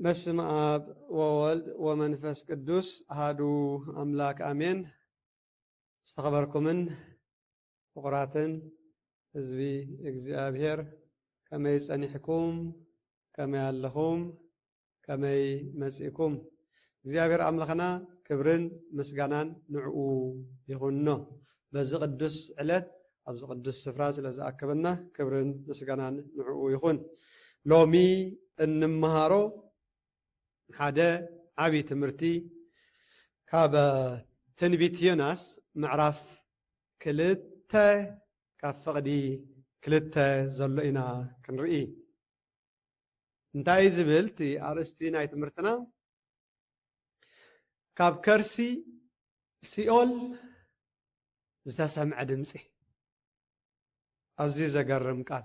بسم آب وولد ومنفس قدوس هادو أملاك آمين استخبركمن فقراتن حزبي እግዚአብሔር كما يصنحكم كما يالخم كما يمسئكم እግዚአብሔር أملخنا كبرن مسغانان نعو يخونو بز قدوس علت أبز قدوس سفراس لزأكبنا كبرن مسغانان نعو يخون لومي النمهارو حدا عبي تمرتي كاب تنبيت يوناس معرف كلتا كفقدي كلتا زلئنا كنرئي انتاي زبلتي ارستي ناي تمرتنا كاب كرسي سيول زتسمع دمسي عزيز اقرم قال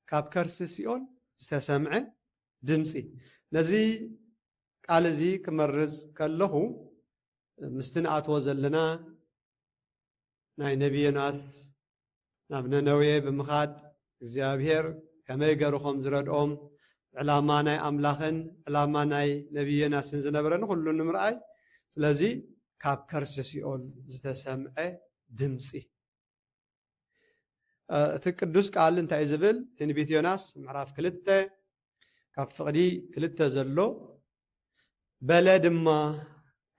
كاب كرسي سيول زتسمع دمسي نزي قال زي كمرز كله مستنعت وزلنا ناي نبينا نابنا نويه بمخاد እግዚአብሔር كما يقرخم زردهم علاما ناي أملاخن علاما ناي نبينا سنزنبرن كلن مرأي سلازي كاب كرسي سيول زتسمع دمسي تقدس قال انت ايزبل تنبيت يوناس معراف كلته كاب فقدي كلته زلو بلد ما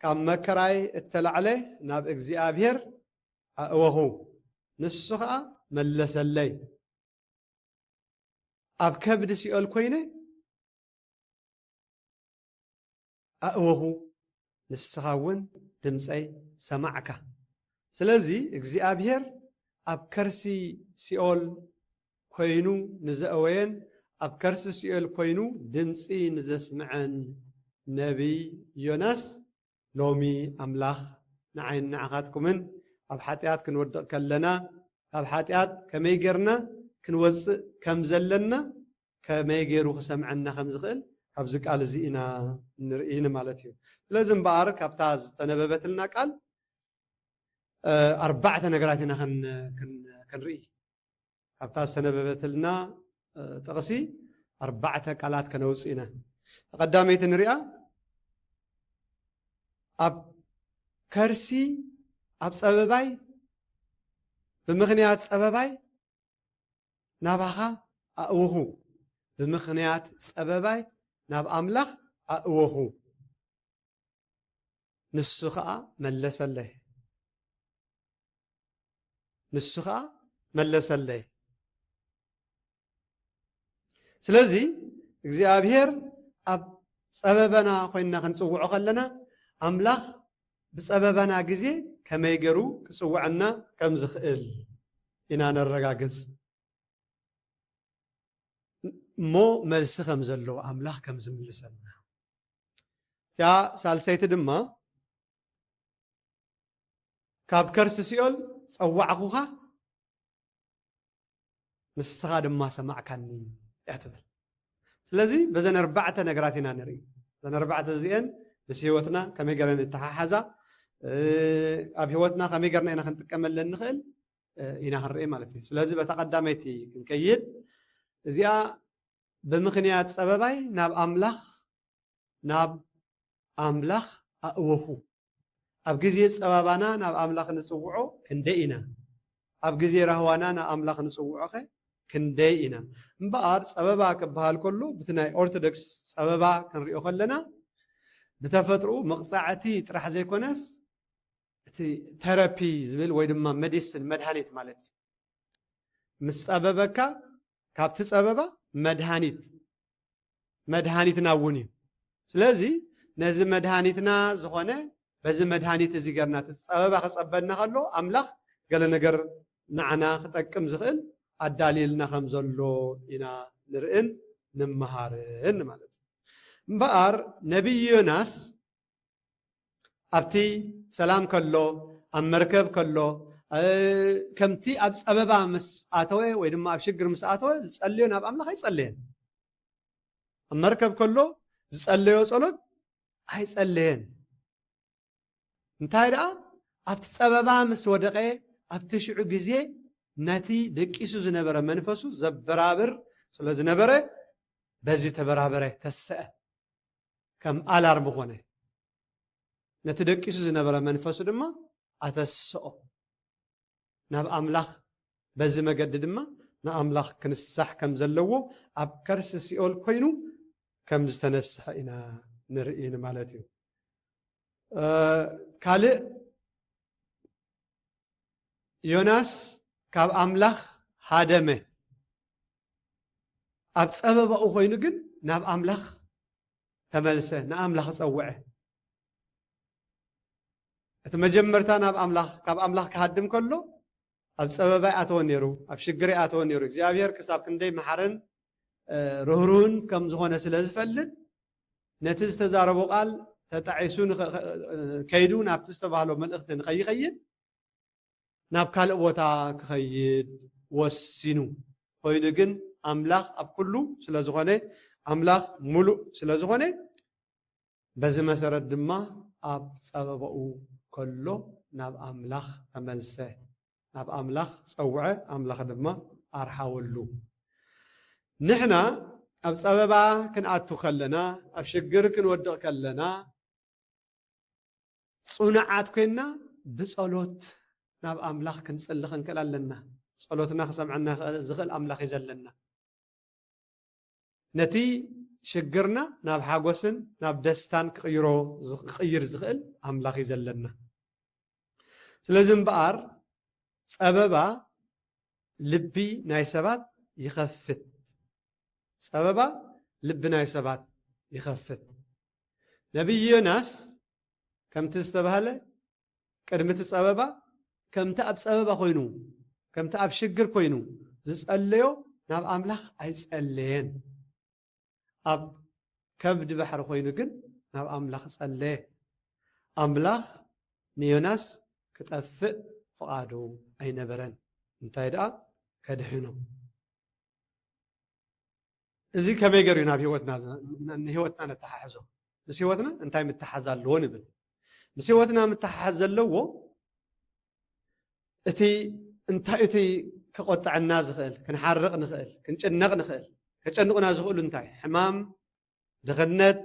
كم مكراي التلعله ناب እግዚአብሔር وهو نسخة ملس اللي أب كبد سيقول كوينة وهو نسخة ون دمسي سمعك سلازي እግዚአብሔር أب كرسي سيقول كوينو نزأوين أب كرسي سيقول كوينو دمسي نزسمعن نبي يوناس لومي أملاخ نعين نعقاتكمن أب حاتيات كنودق كلنا أب حاتيات كما يجرنا كنوزق كم زلنا كما يجرو سمعنا خمس خل أبزق على زينا نرئينا مالتيو لازم بعرك أبتاز تنببت لنا قال أربعة نقراتنا كنرئي أبتاز تنببت لنا تقصي أربعة قالات كنوزقنا قداميت نرئة أب كرسي أب سبباي بمخنيات سبباي نابخا أوهو بمخنيات سبباي ناب أملخ أوهو نسخة ملس الله نسخة ملس الله سلازي እግዚአብሔር أب سببنا خوينا خنصوعو خلنا أملاخ بسببنا جزي كما يجرو كسوعنا كم زخيل إنا نرجعز مو ملسخم زلوا أملاخ كم زملسنا يا سالسيت دما كاب كرس سيول صوع أخوها نسخة دما سمع كني يعتبر لذي بزن أربعة نقراتنا نري بزن أربعة زين بسيوتنا كم يجرن التححزة أبيوتنا كم يجرن إنا خنتكمل للنخل إنا هالرئي مالتي لذي بتقدمتي كيد زيا بمخنيات سبباي ناب أملاخ أوهو أبجزي سببنا ناب أملاخ نسوعه كندينا أبجزي رهوانا ناب أملاخ نسوعه كندينا مبار سببا كبهال كله بتناي أورثودكس سببا كان ريو خلنا بتفترو مقطعتي ترح زي كونس ثيرابي زبل ويدما ميديسن مدهانيت مالتي مسببك كابت سببا مدهانيت ناوني سلازي نز مدهانيتنا زخونه بز مدهانيت زيغرنا تسببا خصبنا خلو املاخ قال نجر نعنا خطقم زخل الدليلنا خمزلو إنا نرئن نمهارن مالتي مبار نبي يوناس أبتي سلام كله أم مركب كله كمتي أبس أبابا مس آتوه ويدما أبشقر مس آتوه زسأليون أب أملاخ يسألين أم مركب كله زسأليو صلوت هيسألين انتهي رأى أبتي أبابا مس ودقه أبتي شعو جزيه ناتي دقيسو زنبره منفسو زبرابر سلا زنبره بزي تبرابره تسأ كم ألارم خونه نتدقيس زنبرة منفس دما أتسأ ناب أملاخ بزي ما قد دما نا أملاخ كنسح كم زلوه أب كرس سيول كوينو كم زتنسح إنا نرئين مالتيو كالي يوناس كاب أملاخ هادمه أب سبب أخوينو جن ناب أملاخ تملسه نا أملاخ تصوعه تمجمرتا ناب أملاخ كاب أملاخ كهدم كله أب سبب أتون يرو أب شجري أتون يرو زيابير كساب كندي محرن رهرون كم زخونة سلز فلد نتز تزاربو قال تتعيسون كيدون ناب تستبهلو من اختن خيد ناب كالقوتا كخيد وسينو خوينجن أملاخ أب كله سلزخونة أملاخ ملو سلزخونة بزي مسرد دما أب سببو كله ناب أملاخ تملسه ناب أملاخ صوعه أملاخ دما أرحاولو نحنا أب سببا كن أتو خلنا أب شجر كن ودق كلنا صنعات كنا بصلوت ناب أملاخ كن صلخن كلالنا صلوتنا خصم عنا زغل أملاخ يزلنا نتي شجرنا ناب حاجوسن ناب دستان خير زغل أملاخ يزلنا لازم بقار سببا لبي نايسبات يخفت سببا لبي نايسبات يخفت نبي يوناس كم تستبهله كلمة سببا كم تأب سببا خوينو كم تأب شجر خوينو زسأليو ناب أملاخ أيسألين أب كبد بحر خوينو جن ناب أملاخ سأليه أملاخ نيوناس كتأفق فقادو أي نبرن انتهي دا كدحنو إذي كما يقرينا بهوتنا نتححزو بس هوتنا انتهي متحزا اللو نبل بس هوتنا متحزا اللو انتهي كقطع الناس خيل كنحرق نخيل كنشنق نخيل كنشنقنا زخيل انتهي حمام دخنت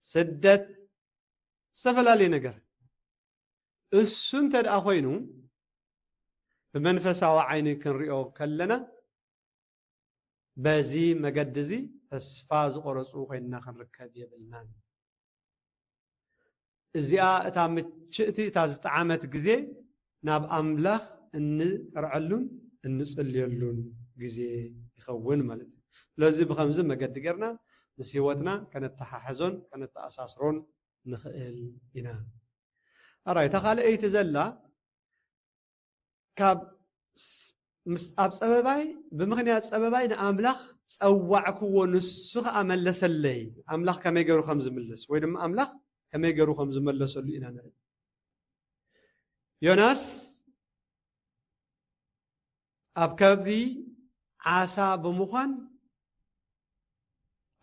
سدت سفلالي نقر السنتد أخوينو بمنفسه وعيني كنريو كلنا بازي مقدزي تسفاز قرصو خينا خنركب يبلنان إزياء تامتشئتي تازت عامت قزي ناب أملاخ إن رعلون النسأليلون قزي يخون مالت لازم بخمزة مقد قرنا نسيوتنا كانت تححزون كانت تأساسرون نخيل إنا أرأي تخال أي تزلا كاب أب سبباي بمغنيات سبباي أملاخ سوعكو ونسخ أملس اللي أملاخ كما يقولوا خمس ملس ويدم أملاخ كما يقولوا خمس ملس اللي إنا نرد يوناس أب كبدي عسى بمخان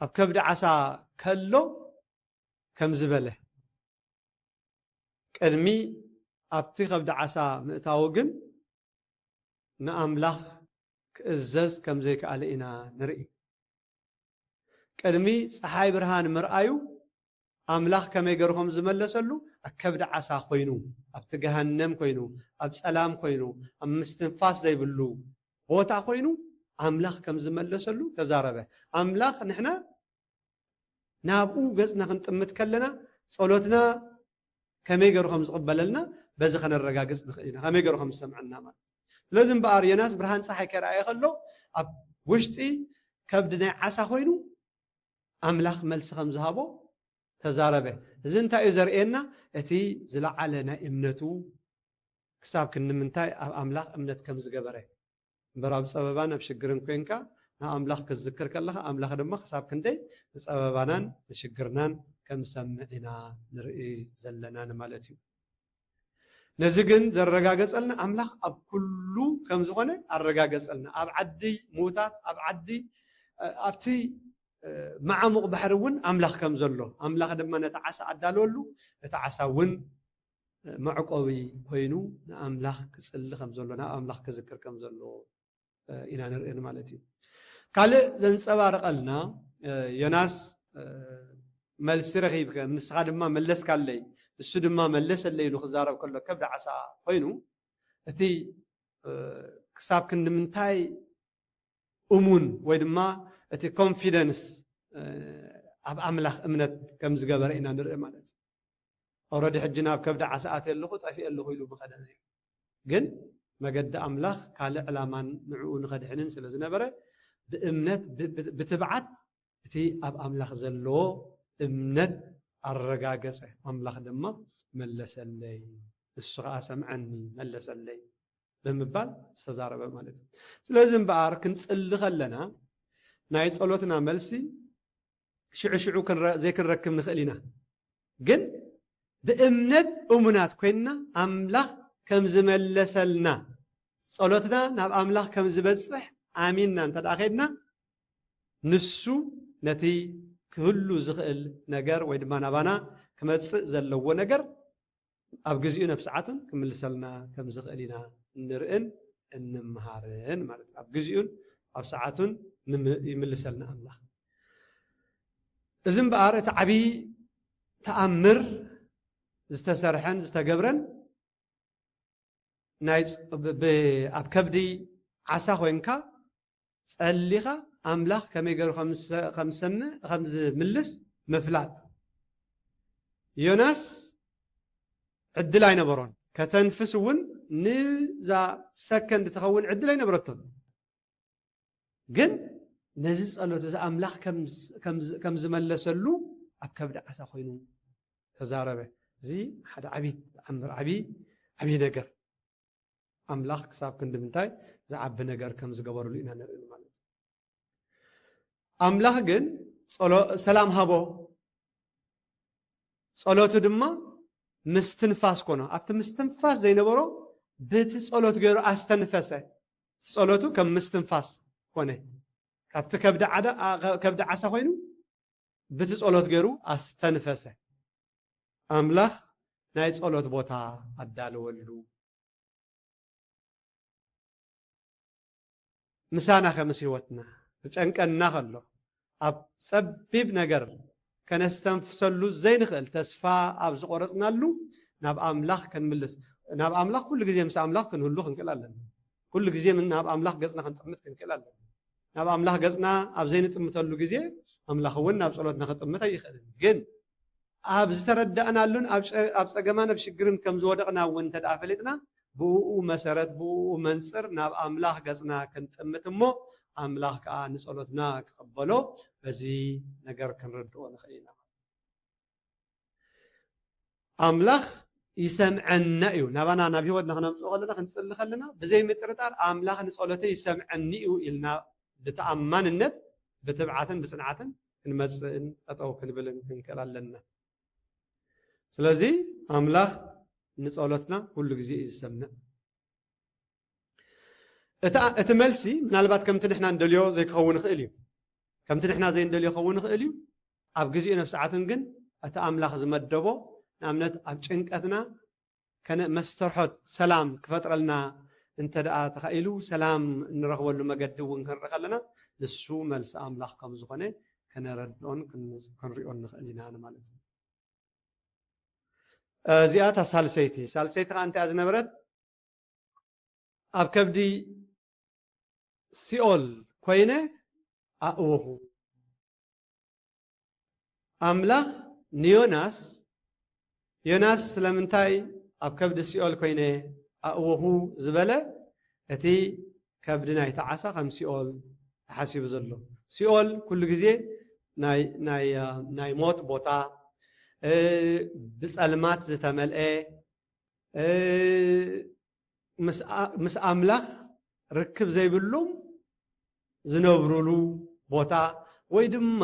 أب كبدي عسى كله كم زبله كرمي أبتي خبد عسى متاوجن نأملاخ كأزز كم زيك علينا نرئي كرمي صحاي برهان مرأيو أملاخ كم يجرهم زملسلو أكبد عسى خوينو أبت جهنم خوينو أب سلام خوينو أم مستنفاس زي بلو هو خوينو أملاخ كم زملسلو تزاربه أملاخ نحنا نابو جزنا كنت متكلنا صلوتنا كم يجروا خمس قبلنا بزخنا الرجاجس دخينا كم يجروا خمس سمعنا ما لازم بقى ناس برهان صحي كرأي خلو أب وشتي كبدنا عسى خوينو أملاخ ملس خمس هابو تزاربه زين تا إزرقنا أتي زلع علينا إمنتو كساب كن منتاي أملاخ إمنت كم زجبره براب سببنا بشجرن كينكا أملاخ كذكر كلها أملاخ دم خساب كندي سببنا نشجرنان كم سمعنا نرئي زلنا مالتي نزجن زرجاجس لنا أملاخ أب كله كم زغنة الرجاجس لنا أب عدي موتات أب عدي أبتي مع مقبحرون أملاخ كم زلوا أملاخ دم نتعسى عدالولو نتعسى ون معقوي كوينو أملاخ كسل كم زلوا أملاخ كذكر كم زلوا إنا نرئي مالتي قال زن سوارق لنا يوناس መልሲ ረኺብከ ንስኻ ድማ መለስካለይ እሱ ድማ መለሰለይ ኢሉ ክዛረብ ከሎ ከብዲ ዓሳ ኮይኑ እቲ ክሳብ ክንምንታይ እሙን ወይ ድማ እቲ ኮንፊደንስ ኣብ ኣምላኽ እምነት ከም ዝገበረ ኢና ንርኢ ማለት እዩ ኦልሬዲ ሕጂ ናብ ከብዲ ዓሳ ኣትየ ኣለኹ ጠፊእ ኣለኹ ኢሉ ምኸደነ እዩ ግን መገዲ ኣምላኽ ካልእ ዕላማን ንዕኡ ንኸድሕንን ስለ ዝነበረ ብእምነት ብትብዓት እቲ ኣብ ኣምላኽ ዘለዎ እምነት ኣረጋገፀ ኣምላኽ ድማ መለሰለይ እሱ ከዓ ሰምዐኒ መለሰለይ ብምባል ዝተዛረበ ማለት እዩ ስለዚ እምበኣር ክንፅሊ ከለና ናይ ጸሎትና መልሲ ሽዑ ዘይክንረክብ ንኽእል ኢና ግን ብእምነት እሙናት ኮይንና ኣምላኽ ከም ዝመለሰልና ጸሎትና ናብ ኣምላኽ ከም ዝበፅሕ ኣሚንና እንተደኣ ኸይድና ንሱ ነቲ ክህሉ ዝኽእል ነገር ወይ ድማ ናባና ክመፅእ ዘለዎ ነገር ኣብ ግዜኡ ነብሰዓቱን ክምልሰልና ከም ዝኽእል ኢና ንርእን እንምሃርን ማለት ኣብ ግዜኡን ኣብ ሰዓቱን ይምልሰልና ኣምላኽ እዚ እምበኣር እቲ ዓብዪ ተኣምር ዝተሰርሐን ዝተገብረን ናይ ኣብ ከብዲ ዓሳ ኮይንካ ጸሊኻ ኣምላኽ ከመይ ገይሩ ከም ዝሰምዕ ከም ዝምልስ ምፍላጥ ዮናስ ዕድል ኣይነበሮን ከተንፍስ እውን ንዛ ሰከንድ ትኸውን ዕድል ኣይነበረቶን ግን ነዚ ጸሎት እዚ ኣምላኽ ከም ዝመለሰሉ ኣብ ከብዲ ዓሳ ኮይኑ ተዛረበ እዚ ሓደ ዓብዪ ተኣምር ዓብዪ ነገር ኣምላኽ ክሳብ ክንዲ ምንታይ ዝዓቢ ነገር ከም ዝገበረሉ ኢና ንርኢ ማለት እዩ ኣምላኽ ግን ሰላም ሃቦ ጸሎቱ ድማ ምስትንፋስ ኮኖ ኣብቲ ምስትንፋስ ዘይነበሮ በቲ ጸሎት ገይሩ ኣስተንፈሰ ጸሎቱ ከም ምስትንፋስ ኮነ ካብቲ ከብዲ ዓሳ ኮይኑ በቲ ጸሎት ገይሩ ኣስተንፈሰ ኣምላኽ ናይ ጸሎት ቦታ ኣዳለወሉ ምሳና ከምስ ህይወትና ዝጨንቀና ከሎ ኣብ ፀቢብ ነገር ከነስተንፍሰሉ ዘይንኽእል ተስፋ ኣብ ዝቆረፅናሉ ናብ ኣምላኽ ክንምልስ ናብ ኣምላኽ ኩሉ ግዜ ምስ ኣምላኽ ክንህሉ ክንክእል ኣለና ኩሉ ግዜ ናብ ኣምላኽ ገፅና ክንጥምት ክንክእል ኣለና ናብ ኣምላኽ ገፅና ኣብ ዘይንጥምተሉ ግዜ ኣምላኽ እውን ናብ ጸሎትና ክጥምት ኣይኽእልን ግን ኣብ ዝተረዳእናሉን ኣብ ፀገማን ኣብ ሽግርን ከም ዝወደቕና እውን እንተደኣ ፈሊጥና ብኡ መሰረት ብኡ መንፅር ናብ ኣምላኽ ገፅና ክንጥምት እሞ ኣምላኽ ከዓ ንጸሎትና ክቕበሎ በዚ ነገር ክንርድኦ ንኽእል ኢና ኣምላኽ ይሰምዐና እዩ ናባና ናብ ሂወትና ክነምፅኦ ከለና ክንፅሊ ከለና ብዘይ ምጥርጣር ኣምላኽ ንጸሎተይ ይሰምዐኒ እዩ ኢልና ብተኣማንነት ብትብዓትን ብፅንዓትን ክንመፅእን ጠጠው ክንብልን ክንክእል ኣለና ስለዚ ኣምላኽ ንጸሎትና ኩሉ ግዜ እዩ ዝሰምዕ እቲ መልሲ ምናልባት ከምቲ ንሕና እንደልዮ ዘይክኸውን ይኽእል እዩ ከምቲ ንሕና ዘይንደልዮ ክኸውን ይኽእል እዩ ኣብ ግዜኡ ነብሰዓትን ግን እቲ ኣምላኽ ዝመደቦ ንኣብነት ኣብ ጭንቀትና መስተርሖት ሰላም ክፈጥረልና እንተደኣ ተኻኢሉ ሰላም እንረኽበሉ መገዲ እውን ክንርኢ ከለና ንሱ መልሲ ኣምላኽ ከም ዝኾነ ከነረድኦን ክንሪኦን ንኽእል ኢና ማለት እዩ እዚኣ እታ ሳልሰይቲ ከዓ እንታይ ዝነበረት ኣብ ከብዲ ሲኦል ኮይነ ኣእወኹ ኣምላኽ ንዮናስ ስለምንታይ ኣብ ከብዲ ሲኦል ኮይነ ኣእወኹ ዝበለ እቲ ከብዲ ናይቲ ዓሳ ከም ሲኦል ተሓሲቡ ዘሎ ሲኦል ኩሉ ግዜ ናይ ሞት ቦታ ብጸልማት ዝተመልአ ምስ ኣምላኽ ርክብ ዘይብሎም ዝነብሩሉ ቦታ ወይ ድማ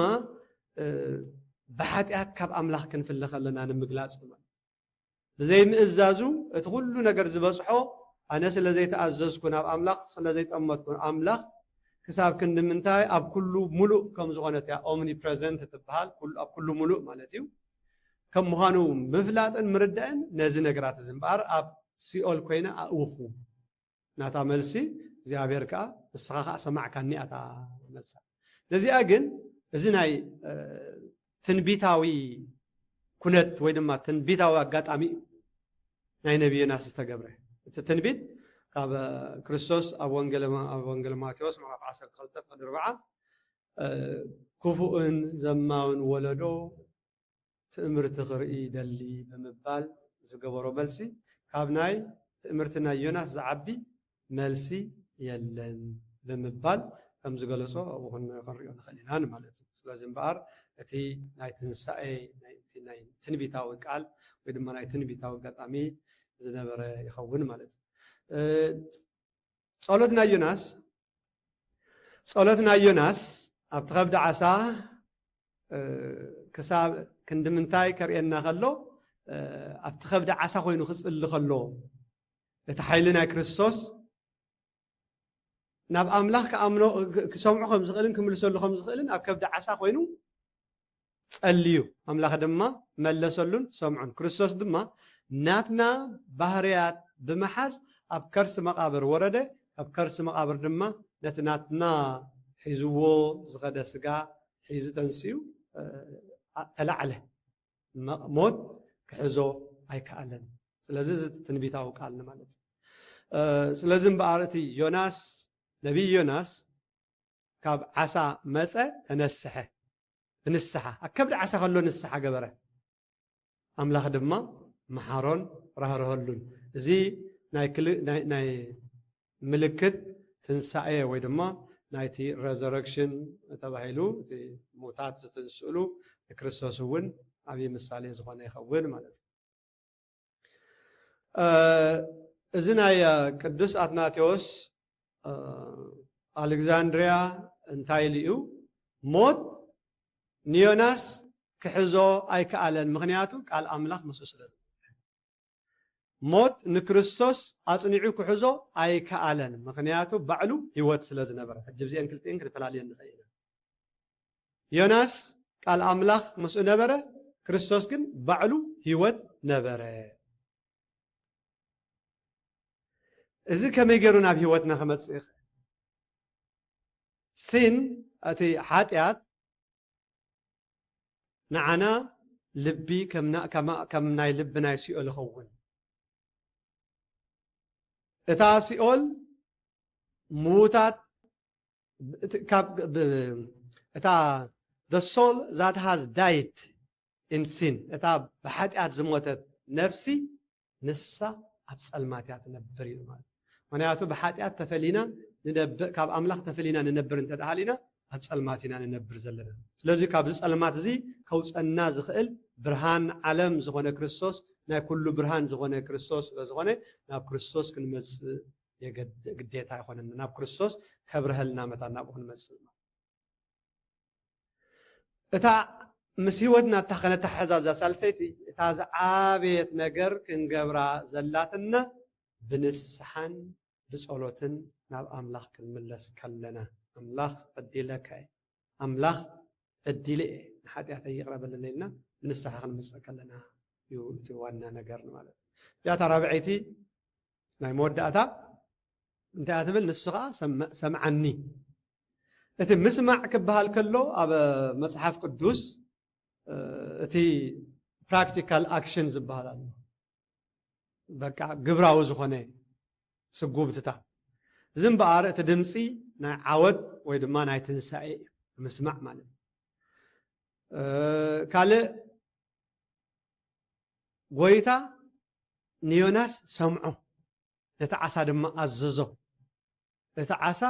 ብሓጢኣት ካብ ኣምላኽ ክንፍለ ከለና ንምግላጽ ማለት ብዘይ ምእዛዙ እቲ ኩሉ ነገር ዝበፅሖ ኣነ ስለ ዘይተኣዘዝኩ ናብ ኣምላኽ ስለ ዘይጠመጥኩ ኣምላኽ ክሳብ ክንዲ ምንታይ ኣብ ኩሉ ሙሉእ ከም ዝኾነት እያ ኦምኒ ፕሬዘንት ትበሃል ኣብ ኩሉ ሙሉእ ማለት እዩ ከም ምዃኑ ምፍላጥን ምርዳእን ነዚ ነገራት እዚ እምበኣር ኣብ ሲኦል ኮይነ ኣእውኹ ናታ መልሲ እግዚኣብሔር ከዓ ንስኻ ከዓ ሰማዕካኒ ኣታ መልሳ ነዚኣ ግን እዚ ናይ ትንቢታዊ ኩነት ወይ ድማ ትንቢታዊ አጋጣሚ ናይ ነብይ ዮናስ ዝተገብረ እቲ ትንቢት ካብ ክርስቶስ ኣብ ወንጌል ማቴዎስ ምዕራፍ 12:4 ክፉእን ዘማውን ወለዶ ትእምርቲ ክርኢ ደሊ ብምባል ዝገበሮ መልሲ ካብ ናይ ትእምርቲ ናይ ዮናስ ዝዓቢ መልሲ የለን ብምባል ከም ዝገለጾ ኣብኡ ክንሪኦ ንኽእል ኢና ማለት እዩ። ስለዚ እምበኣር እቲ ናይ ትንሳኤ ናይ ትንቢታዊ ቃል ወይ ድማ ናይ ትንቢታዊ አጋጣሚ ዝነበረ ይኸውን ማለት እዩ። ጸሎት ናይ ዮናስ ኣብቲ ከብዲ ዓሳ ክሳብ ክንዲ ምንታይ ከርእየና ከሎ ኣብቲ ከብዲ ዓሳ ኮይኑ ክጽሊ ከሎ እቲ ሓይሊ ናይ ክርስቶስ ናብ ኣምላኽ ከኣምኖ ክሰምዖ ከም ዝኽእልን ክምልሰሉ ከም ዝኽእልን ኣብ ከብዲ ዓሳ ኮይኑ ጸልዩ ኣምላኽ ድማ መለሰሉን ሰምዖን ክርስቶስ ድማ ናትና ባህርያት ብምሓዝ ኣብ ከርሲ መቃብር ወረደ ኣብ ከርሲ መቃብር ድማ ነቲ ናትና ሒዝዎ ዝኸደ ስጋ ሒዙ ተንስኡ ተላዕለ ሞት ክሕዞ ኣይከኣለን ስለዚ ትንቢታዊ ቃል ማለት እዩ ስለዚ እምበኣር እቲ ዮናስ ነቢይ ዮናስ ካብ ዓሳ መፀ ተነስሐ ብንስሓ ኣብ ከብዲ ዓሳ ከሎ ንስሓ ገበረ ኣምላኽ ድማ መሓሮን ራህረኸሉን እዚ ናይ ምልክት ትንሳኤ ወይ ድማ ናይቲ ሬዘረክሽን ተባሂሉ እቲ ሞታት ዝተንስእሉ ክርስቶስ እውን ዓብይ ምሳሌ ዝኾነ ይኸውን ማለት እዩ እዚ ናይ ቅዱስ አትናቴዎስ አሌክዛንድሪያ እንታይ ኢሉ ሞት ንዮናስ ክሕዞ ኣይከኣለን ምክንያቱ ቃል ኣምላኽ ምስኡ ስለዝነበረ ሞት ንክርስቶስ ኣጽኒዑ ክሕዞ ኣይከኣለን ምክንያቱ ባዕሉ ህይወት ስለዝነበረ ሕጂ ብዚአን ክልቲአን ክንፈላለየን ንኽእል ኢና ዮናስ ቃል ኣምላኽ ምስኡ ነበረ ክርስቶስ ግን ባዕሉ ህይወት ነበረ እዚ ከመይ ገይሩ ናብ ህይወትና ክመጽእ ይኽእል ሲን እቲ ሓጢአት ንዓና ልቢ ከም ናይ ልቢ ናይ ሲኦል ይኸውን እታ ሲኦል ሙታት እታ the soul that has died in sin እታ ብሓጢአት ዝሞተት ነፍሲ ንሳ ኣብ ጸልማት እያ ትነብር እዩ ማለት ምክንያቱ ብሓጢአት ተፈሊና ንነብር ካብ ኣምላኽ ተፈሊና ንነብር እንተደሃሊና ኣብ ጸልማት ኢና ንነብር ዘለና ስለዚ ካብዚ ጸልማት እዚ ከውፀና ዝኽእል ብርሃን ዓለም ዝኾነ ክርስቶስ ናይ ኩሉ ብርሃን ዝኾነ ክርስቶስ ስለዝኾነ ናብ ክርስቶስ ክንመጽእ ግዴታ ይኾነና ናብ ክርስቶስ ከብርሃልና መታ ናብኡ ክንመጽእ እታ ምስ ህይወትና እተኸነተሓዛዛ ሳልሰይቲ እታ ዝዓበየት ነገር ክንገብራ ዘላትና ብንስሓን ብጸሎትን ናብ ኣምላኽ ክንምለስ ከለና ኣምላኽ በዲለከ ኣምላኽ በዲለ ንሓጢአተይ ይቕረበለና ኢልና ብንስሓ ክንምጽእ ከለና እዩ እቲ ዋና ነገር ማለት እዚኣታ ራብዐይቲ ናይ መወዳእታ እንታይ እያ ትብል ንሱ ከዓ ሰምዓኒ እቲ ምስማዕ ክበሃል ከሎ ኣብ መጽሓፍ ቅዱስ እቲ ፕራክቲካል ኣክሽን ዝበሃል ኣሎ በቃ ግብራዊ ዝኾነ ስጉብትታ እዚ እምበኣር እቲ ድምፂ ናይ ዓወት ወይ ድማ ናይ ትንሳኤ ምስማዕ ማለት ካልእ ጎይታ ንዮናስ ሰምዖ ነቲ ዓሳ ድማ ኣዘዞ እቲ ዓሳ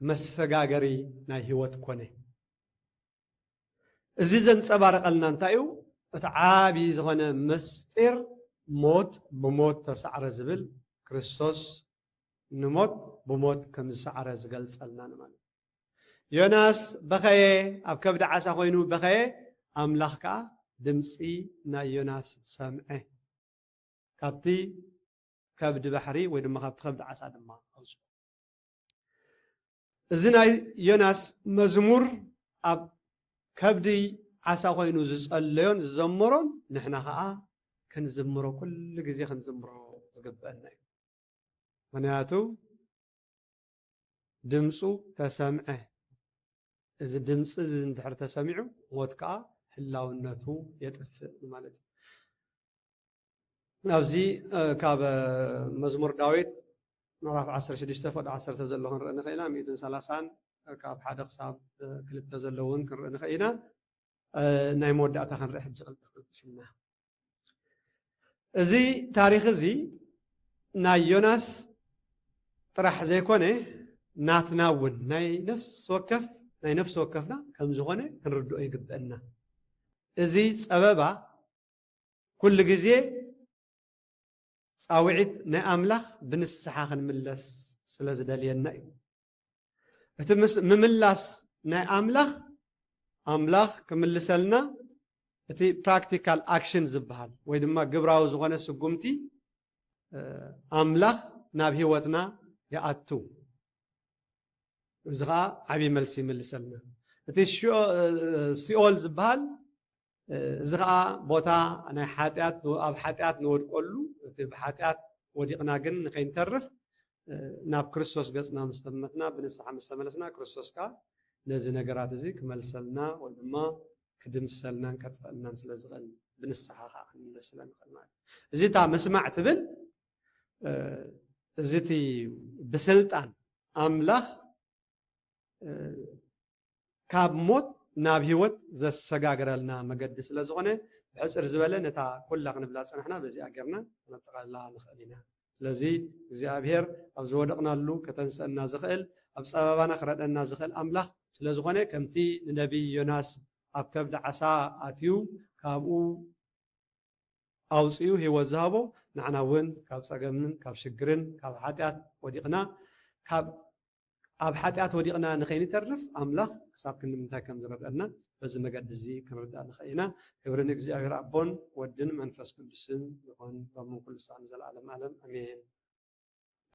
መሰጋገሪ ናይ ህይወት ኮነ እዚ ዘንጸባረቐልና እንታይ እዩ እቲ ዓብዪ ዝኾነ ምስጢር ሞት ብሞት ተሰዕረ ዝብል ክርስቶስ ንሞት ብሞት ከም ዝሰዕረ ዝገልጸልና ማለት ዮናስ በኸየ ኣብ ከብዲ ዓሳ ኮይኑ በኸየ ኣምላኽ ከዓ ድምፂ ናይ ዮናስ ሰምዐ ካብቲ ከብዲ ባሕሪ ወይ ድማ ካብቲ ከብዲ ዓሳ ድማ ኣውፅኦ እዚ ናይ ዮናስ መዝሙር ኣብ ከብዲ ዓሳ ኮይኑ ዝጸለዮን ዝዘምሮን ንሕና ከዓ ክንዝምሮ ኩሉ ግዜ ክንዝምሮ ዝግበአና እዩ ምክንያቱ ድምፁ ተሰምዐ እዚ ድምፂ እዚ እንድሕር ተሰሚዑ ሞት ከዓ ህላውነቱ የጥፍእ ማለት ኣብዚ ካብ መዝሙር ዳዊት ምዕራፍ 16 ፈቅዲ 10 ዘሎ ክንርኢ ንኽእልና 130 ካብ 1 ክሳብ 2 ዘሎ እውን ክንርኢ ንኽእል ኢና ናይ መወዳእታ ክንርኢ ሕጂ ቅልጥፍና እዚ ታሪክ እዚ ናይ ዮናስ ጥራሕ ዘይኮነ ናትና እውን ናይ ነፍሲ ወከፍና ከም ዝኾነ ክንርድኦ ይግበአና እዚ ፀበባ ኩሉ ግዜ ፃውዒት ናይ ኣምላኽ ብንስሓ ክንምለስ ስለ ዝደልየና እዩ እቲ ምምላስ ናይ ኣምላኽ ክምልሰልና እቲ ፕራክቲካል ኣክሽን ዝበሃል ወይ ድማ ግብራዊ ዝኾነ ስጉምቲ ኣምላኽ ናብ ሂወትና ይኣቱ እዚ ከዓ ዓብይ መልሲ ይምልሰልና እቲ ሲኦል ዝበሃል እዚ ከዓ ቦታ ናይ ሓጢኣት ኣብ ሓጢኣት ንወድቀሉ እቲ ብሓጢኣት ወዲቕና ግን ንከይንተርፍ ናብ ክርስቶስ ገጽና ምስ ተመትና ብንስሓ ምስ ተመለስና ክርስቶስ ከዓ ነዚ ነገራት እዚ ክመልሰልና ወይ ድማ ክድምሰልናን ከጥፈአልናን ስለ ዝኽእል ብንስሓ ከዓ ክንምለስ ስለ ንኽእል ማለት እዚ እታ መስማዕ ትብል እዚ እቲ ብስልጣን ኣምላኽ ካብ ሞት ናብ ሂወት ዘሰጋግረልና መገዲ ስለ ዝኾነ ብሕፅር ዝበለ ነታ ኩላ ክንብላ ፀናሕና በዚኣ ጌርና ነጠቃልላ ንኽእል ኢና ስለዚ እግዚኣብሔር ኣብ ዝወደቕናሉ ከተንስአና ዝኽእል ኣብ ፀበባና ክረድአና ዝኽእል ኣምላኽ ስለ ዝኾነ ከምቲ ንነቢይ ዮናስ ኣብ ከብዲ ዓሳ ኣትዩ ካብኡ ኣውፅኡ ሂወት ዝሃቦ ንዓና እውን ካብ ፀገምን ካብ ሽግርን ካብ ሓጢኣት ወዲቕና ኣብ ሓጢኣት ወዲቕና ንኸይንተርፍ ኣምላኽ ክሳብ ክንምንታይ ከም ዝረድአና በዚ መገዲ እዚ ክንርዳእ ንኽእል ኢና ክብሪ ንእግዚኣብሔር ኣቦን ወድን መንፈስ ቅዱስን ይኹን ሎሚ ኩሉ ሳዕ ንዘለኣለም ዓለም ኣሜን